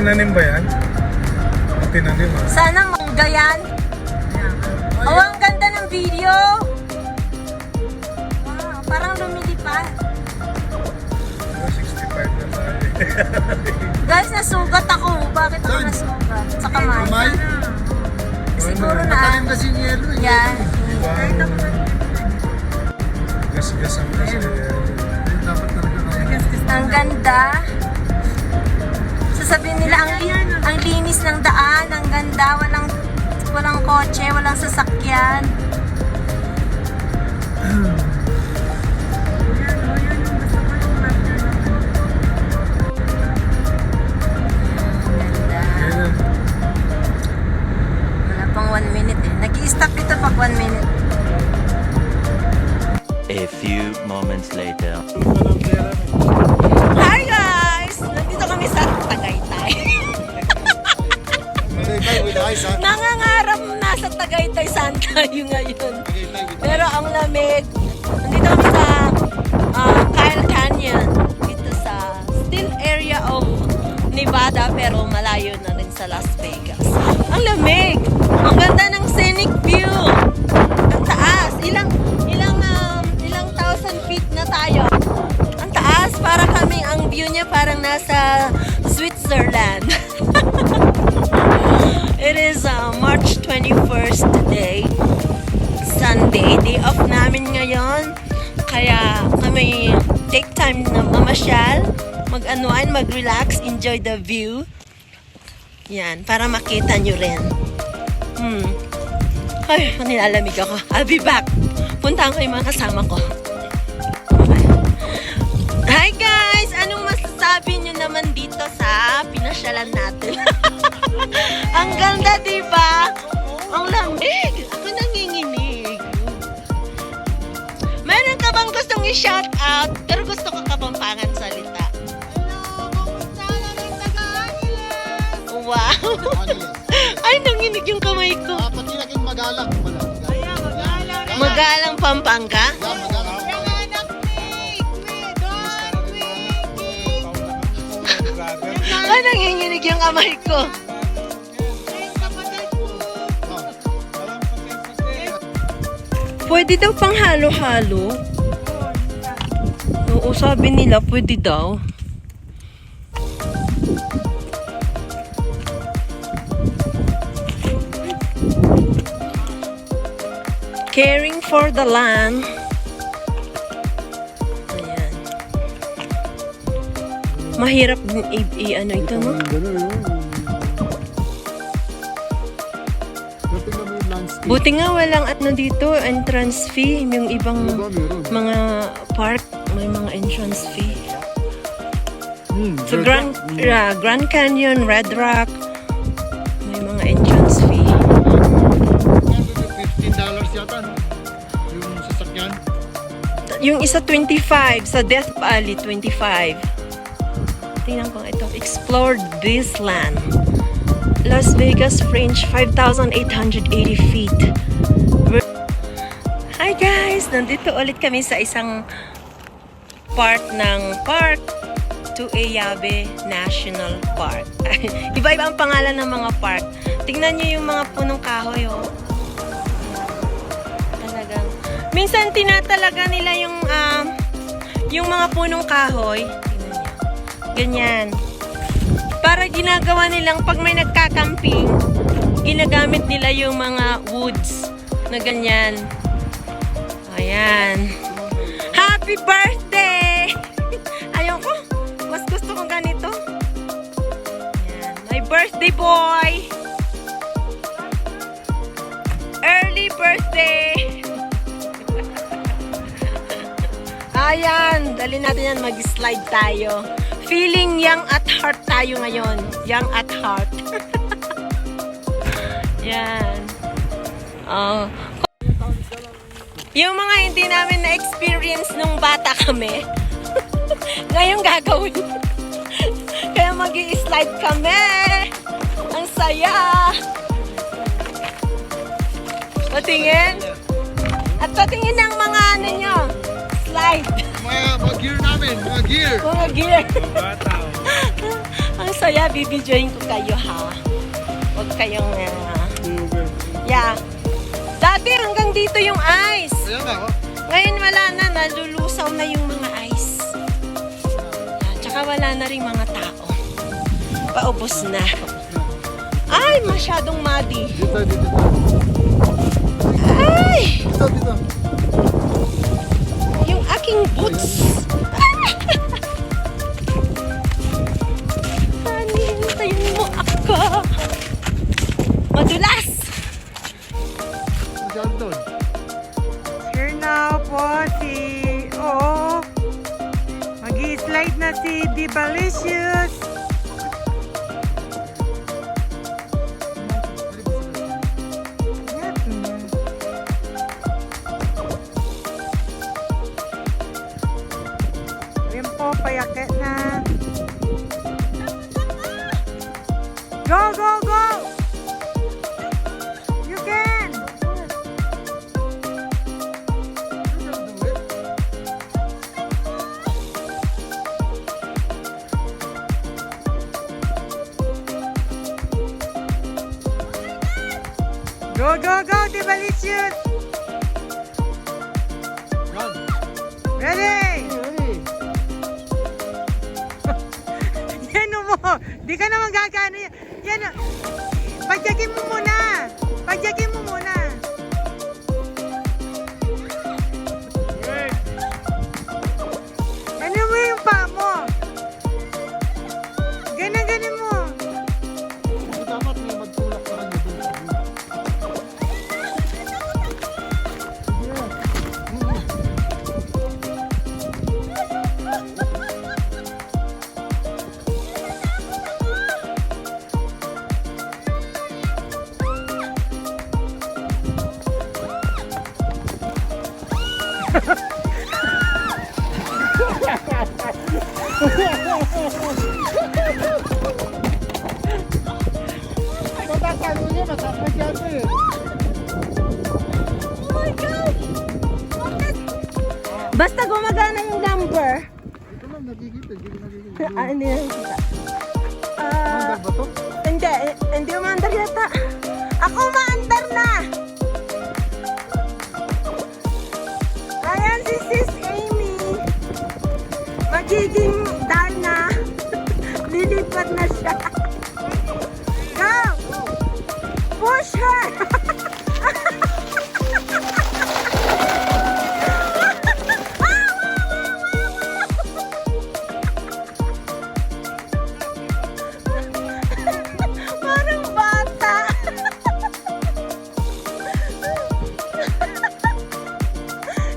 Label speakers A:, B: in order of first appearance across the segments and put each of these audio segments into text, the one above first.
A: tinanim ba yan? Tinanim ha?
B: Sana mangga yan. Oh, ang ganda ng video. Wow, parang lumilipad.
A: 65 na tayo.
B: Guys, nasugat ako. Bakit ako nasugat? Sa kamay.
C: Kamay?
B: Siguro na.
C: Matalim kasi yung yelo.
B: Yan.
A: Gas-gas ang kasi.
C: Dapat talaga
B: Ang ganda. Sasabihin nila ang linis ng daan, ang ganda, walang kotse, walang sasakyan. Ganda. Wala pang 1 minute eh. Nag-i-stop ito pag 1 minute.
D: A few moments later.
B: Hi guys! Nandito kami sa Tagaytay. Nangangarap na sa Tagaytay saan tayo ngayon. Pero ang lamig. Nandito kami sa Kyle Canyon. Dito sa still area of Nevada pero malayo na rin sa Las Vegas. Ang lamig! Ang ganda ng scenic view! Ang taas! Ilang thousand feet na tayo. Ang taas! Para kami, ang view niya parang nasa Switzerland. It is March 21st today. Sunday. Day off namin ngayon. Kaya kami take time na mamasyal, mag-anuan, mag-relax, enjoy the view. Yan, para makita nyo rin. Ay, nilalamig ako. I'll be back. Puntahan ko yung mga kasama ko. Hi guys! Anong masasabi nyo naman dito sa pinasyalan natin? Ang ganda, diba? Ang lamig! Ako nanginginig. Meron ka bang gustong i-shout out? Pero gusto ko kapampangan salita. Wow! Ay, nanginig yung kamay ko.
C: Pati naging magalang.
B: Magalang Pampanga? Ay, nanginginig yung kamay ko. Pwede daw pang halo-halo. Oo, sabi nila pwede daw. Caring for the land. Ayan. Mahirap din ano ito, no? Buti nga walang dito, entrance fee. Yung ibang mga park, may mga entrance fee. So Grand Canyon, Red Rock, may mga entrance fee.
C: $15 yata, no? Yung sasakyan.
B: Yung isa 25, sa Death Valley 25. Tingnan ko ito, explore this land. Las Vegas Fringe, 5,880 feet. Hi guys! Nandito ulit kami sa isang part ng Park Toiyabe National Park. Iba-iba ang pangalan ng mga park. Tingnan nyo yung mga punong kahoy, oh. Talagang. Minsan tinatalaga nila yung mga punong kahoy. Tingnan nyo. Ganyan. Para ginagawa nilang pag may nagkakamping, ginagamit nila yung mga woods na ganyan. Ayan. Happy birthday! Ayoko. Mas gusto kong ganito. Ayan. My birthday boy! Early birthday! Ayan. Dali natin yan. Mag-slide tayo. Feeling young at heart tayo ngayon. Young at heart. Yan. Oh. Yung mga hindi namin na-experience nung bata kami, ngayon gagawin. Kaya mag-i-slide kami. Ang saya. Patingin. At patingin ng mga ano nyo. Slide.
C: Mga gear namin, mga gear.
B: Mga gear. Ang saya, bibidyoin ko kayo ha. Huwag kayong... yeah. Dati hanggang dito yung ice.
C: Ayan nga, oh.
B: Ngayon wala na, nalulusaw na yung mga ice. Tsaka wala na rin mga tao. Paubos na. Ay, masyadong muddy.
C: Dito, dito.
B: Ay!
C: Dito, dito.
B: Yung aking boots. Honey, hintayin mo ako. Madulas!
C: Diyan doon.
E: Here now po si... Oo. Mag-i-slide na si Dibalicious. Ayan po, payakit na. Go, go, go! You can! Go, go, go, Dibalicious!
C: Yan.
E: Ready?
C: Ready.
E: Yan mo! Di ka naman gagano yan. Yan o. Pagyagin mo muna. Pagyagin mo muna. Ano mo yung paa mo? Ganan mo.
C: Dapat may magtulak pa kanya doon sa dulo. Tatakalo niya, masakit yan eh.
B: Oh my God! Basta gumagana yung number.
C: Ito lang, nagigit eh. Hindi nagigit.
B: Hindi na kita.
C: Mandar ba to?
B: Hindi umandar yata. Ako umaandar na! Ayan si Sis Amy. Magiging Darna. Lilipat na siya. Go! Push her! Parang bata.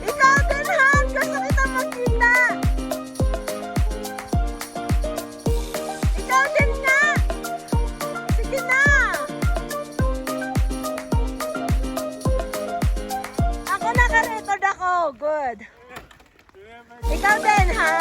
B: Ikaw din, Han. Gusto kita makita. Ikaw din nga. Sige na. Ako naka-record ako. Good. Ikaw din, ha?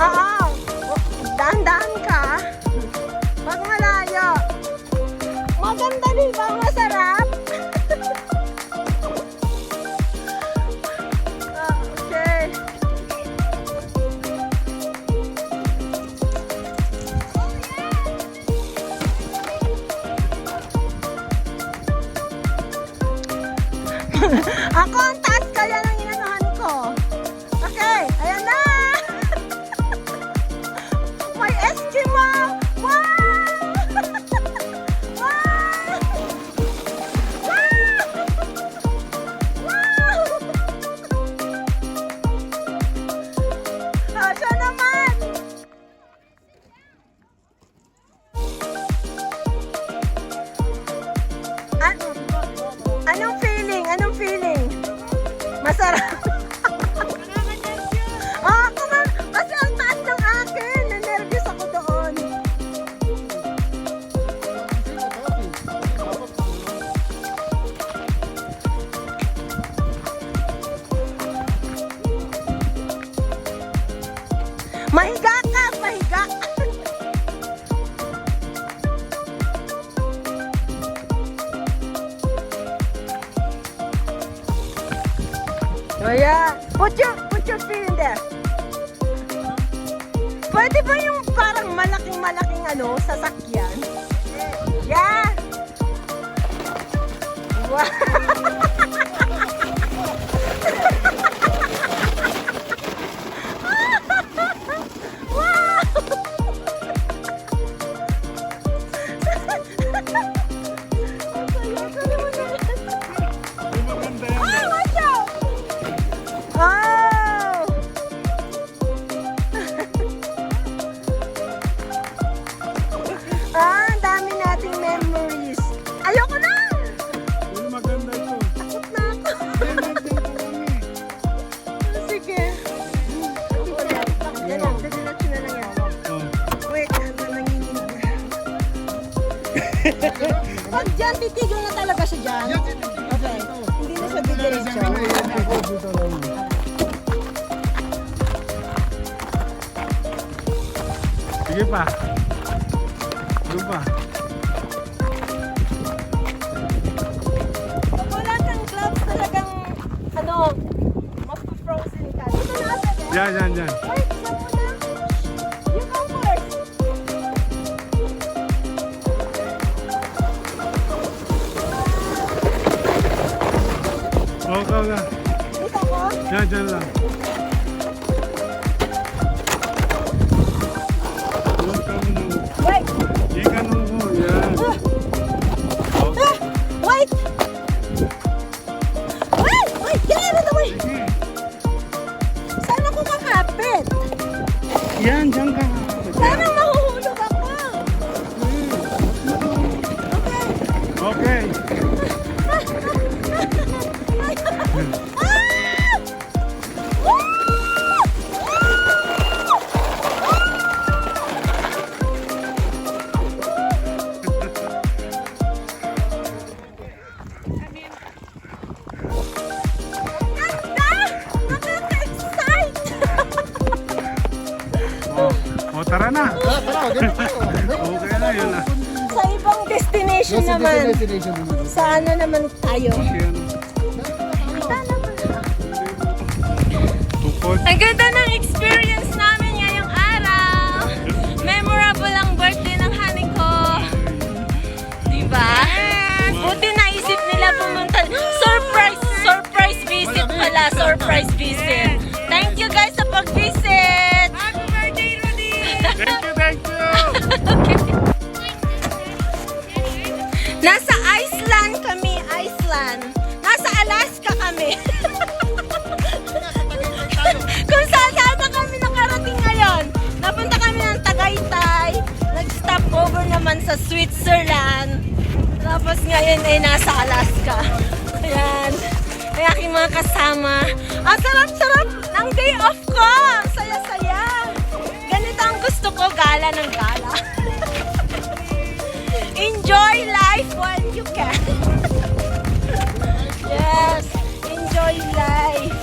B: Oo. Dahan-dahan ka. Wag malayo. Maganda din ba? Masarap? Okay. Ako ang taas kaya ng inanuhan ko. Okay, ayan na! May Eskimo! Wow! Wow! Wow! Wow! Siya naman! Anong feeling? Anong feeling? Masarap. Ako man, kasi ang taas ng akin. Nanervyos ako doon. Mahiga ka! Mahiga! Kaya, put your feet in there. Pwede ba yung parang malaking sasakyan? Yeah. Wow. Ang dami nating memories. Ayoko na!
A: Uy, maganda ito.
B: Takot na ako. Sige. Yan lang, diretso na lang yan. Wait, nanginginig. Pag dyan, titigil na talaga siya dyan. Okay. Hindi na siya diretso.
A: Sige pa. Doon pa.
B: Pag wala kang gloves, talagang, mag-frozen ka. Dito na agad eh.
A: Yan.
B: Wait, siya muna. You go first.
A: Okay.
B: Dito ko.
A: Yan lang.
B: Wait.
A: Ikan mo. Yan.
B: Wait! Wait! Get out of the way! Saan ako kakapit?
A: Yan, dyan ka.
B: Parang mahuhulog ako. Okay.
A: Okay. Tara na.
C: Tara, ganun tayo.
A: Okay na, yun na.
B: Sa ibang destination naman. Sa ano naman tayo?
A: Yan. Tukod.
B: Ang ganda ng experience namin ngayong araw. Memorable ang birthday ng honey ko. Diba? Buti naisip nila pumunta. Surprise visit pala. Surprise visit. Thank you guys sa pag-visit. Happy birthday, Rudy!
A: Thank you.
B: Nasa Iceland kami, Nasa Alaska kami. Kung saan kami nakarating ngayon. Napunta kami ng Tagaytay. Nag-stop over naman sa Switzerland. Tapos ngayon ay nasa Alaska. Ayan. Ay aking mga kasama. Ang sarap-sarap ng day off ko. Ang saya-saya. Ganito ang gusto ko, gala ng gala. Enjoy life while you can. Yes, enjoy life.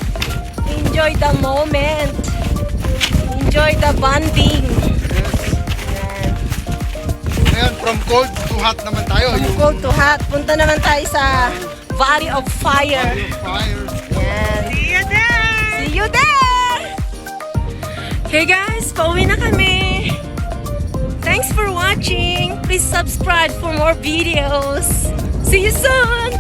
B: Enjoy the moment. Enjoy the bonding. Yan.
C: Ngayon, from cold to hot naman tayo.
B: From cold to hot. Punta naman tayo sa Valley of Fire.
C: Fire.
B: Yan.
E: See you there!
B: See you there! Okay guys, pauwi na kami. Thanks for watching. Please subscribe for more videos. See you soon!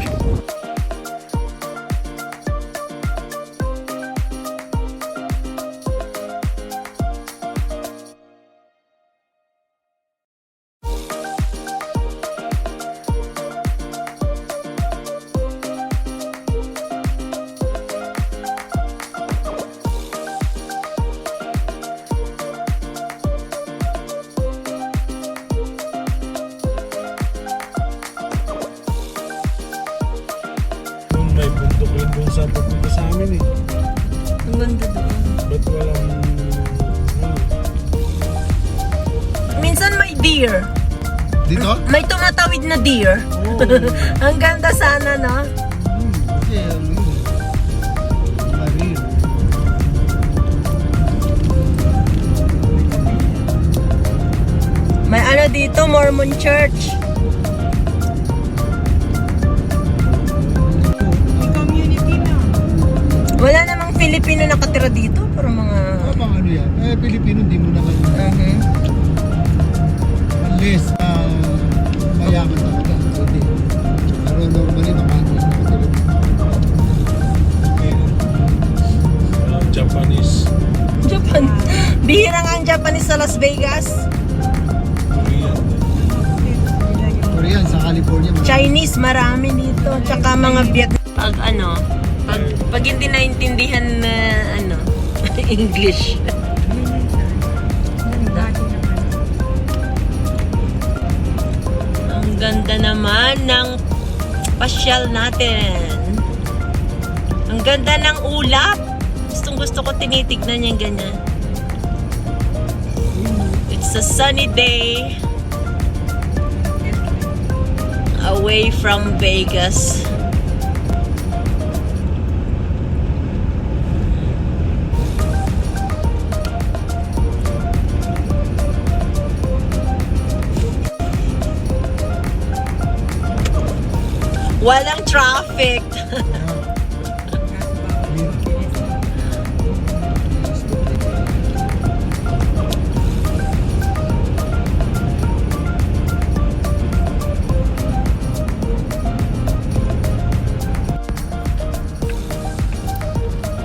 A: May bundok yun dun sa papunta sa amin eh.
B: Ang ganda doon.
A: Ba't walang...
B: Minsan may deer.
C: Dito?
B: May tumatawid na deer.
A: Oh.
B: Ang ganda sana, no?
C: Kasi, marin.
B: May ano dito, Mormon Church.
E: May community na.
B: Wala naman dito, pero mga...
C: Mga ano yan. Pilipino, di mo naman.
B: Mhm.
C: Unless, mayaman talaga. Hindi. Pero normally, mga ano.
A: Japanese.
B: Japan. Bihira nga ang Japanese sa Las Vegas.
A: Korean.
C: Korean, sa California.
B: Chinese, marami dito. Tsaka mga Vietnam. Pag hindi naintindihan na English. Ang ganda naman ng pasyal natin. Ang ganda ng ulap. Gusto ko tinitignan yung ganyan. It's a sunny day away from Vegas. Walang traffic.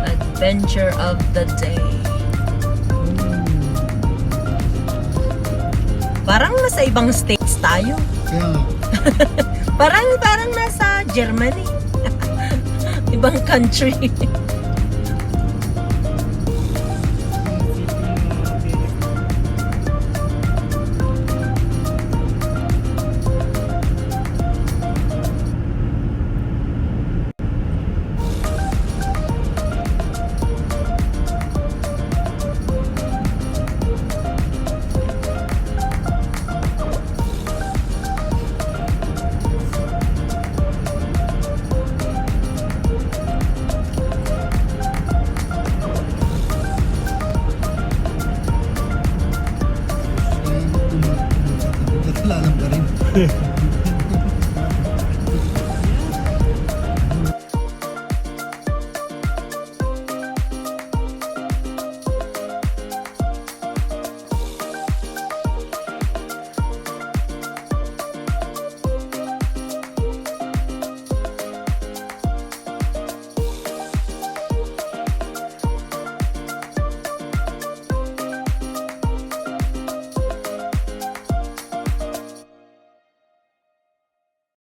B: Adventure of the day. Parang nasa ibang states tayo.
C: Kaya nga.
B: Parang nasa Germany. Ibang country.